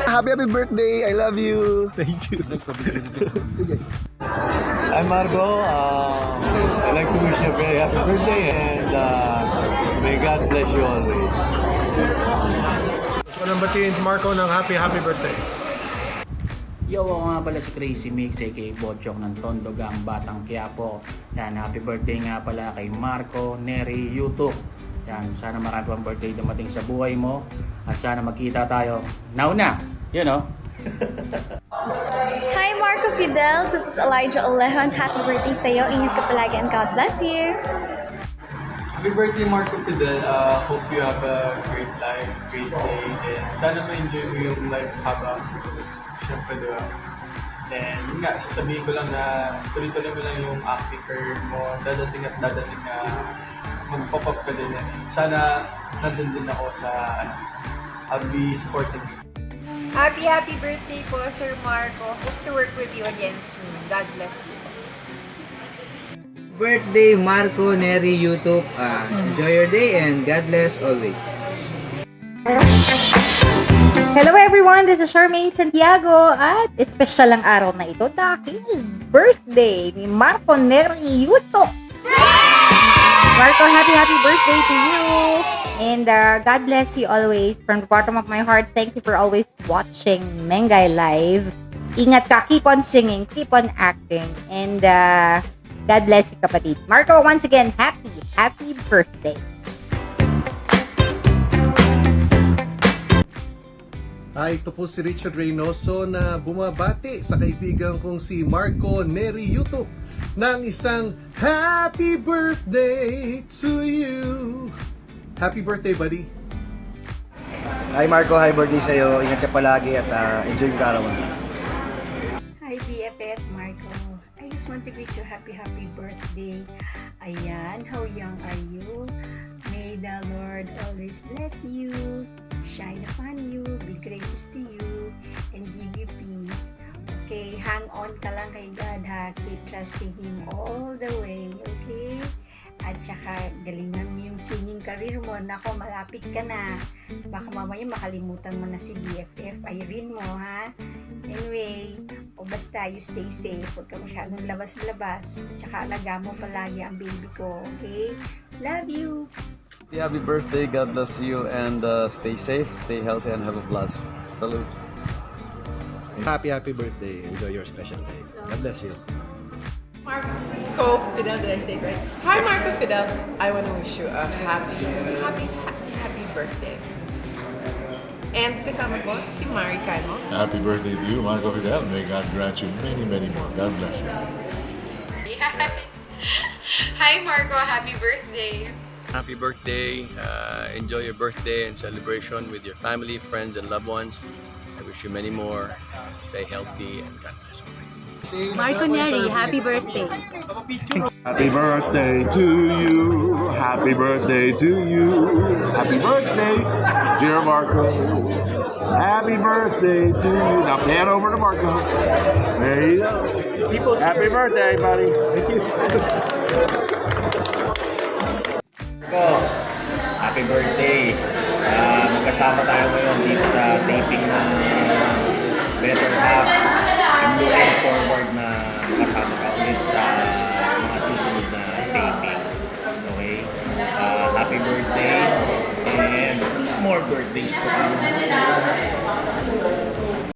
Happy birthday! I love you! Thank you. I'm Marco. I'd like to wish you a very happy birthday and may God bless you always. Gusto ko nang batiin si Marco ng happy birthday. Yo, ako nga pala si Crazy Mix, aka Bochong ng Tondogang Batang Quiapo. Yan, happy birthday nga pala kay Marco Neri Yutuk. Yan, sana marami pang birthday dumating sa buhay mo. At sana magkita tayo nauna, you know. Hi Marco Fidel, this is Elijah Olehon. Happy birthday sa'yo. Ingat ka palagi and God bless you. Happy birthday, Marco Fidel. Hope you have a great life, great day, and sana ma-enjoy mo yung life habang siyempre, diba? And yun nga, sasabihin ko lang na tuloy-tuloy mo lang yung acting career mo. Dadating at dadating na mag-pop up ka din. Sana nandun din ako sa, I'll be supporting you. Happy birthday po, Sir Marco. Hope to work with you again soon. God bless you. Birthday Marco Neri YouTube. Enjoy your day and God bless always. Hello everyone, this is Charmaine Santiago at espesyal ang araw na ito dahil birthday ni Marco Neri YouTube. Marco, happy birthday to you. And God bless you always. From the bottom of my heart, thank you for always watching Mengay Live. Ingat ka, keep on singing, keep on acting. And God bless you, kapatid. Marco, once again, happy birthday. Hi, ito po si Richard Reynoso na bumabati sa kaibigan kong si Marco Neri YouTube ng isang happy birthday to you. Happy birthday, buddy. Hi Marco, hi birthday sa'yo. Ingat ka palagi at enjoy yung araw mo. Hi BFF Marco. I just want to greet you happy birthday. Ayan, how young are you? May the Lord always bless you, shine upon you, be gracious to you, and give you peace. Okay, hang on ka lang kay God ha. Keep trusting Him all the way, okay? At saka, galingan mo yung singing career mo. Nako, malapit ka na. Baka mamaya makalimutan mo na si BFF. Irene mo, ha? Anyway, o basta, you stay safe. Huwag ka masyadong labas-labas. Tsaka, alaga mo palagi ang baby ko, okay? Love you! Happy birthday, God bless you, and stay safe, stay healthy, and have a blast. Salute. Happy birthday. Enjoy your special day. God bless you. Marco Fidel, did I say it right? Hi Marco Fidel, I want to wish you a happy birthday. And kasama ko si Mari Cano. Happy birthday to you, Marco Fidel. May God grant you many more. God bless you. Hi Marco, happy birthday. Happy birthday. Enjoy your birthday and celebration with your family, friends, and loved ones. I wish you many more. Stay healthy and God bless you. Marco Neri, happy birthday. Happy birthday to you. Happy birthday to you. Happy birthday, dear Marco. Happy birthday to you. Now pan over to Marco. There you go. Happy birthday, buddy. Thank you. Happy birthday. Magkasama tayo ngayon dito sa taping ng Better Half. I'm looking forward na makasama ka ulit sa mga susunod na taping. Okay? Happy birthday and more birthdays to come.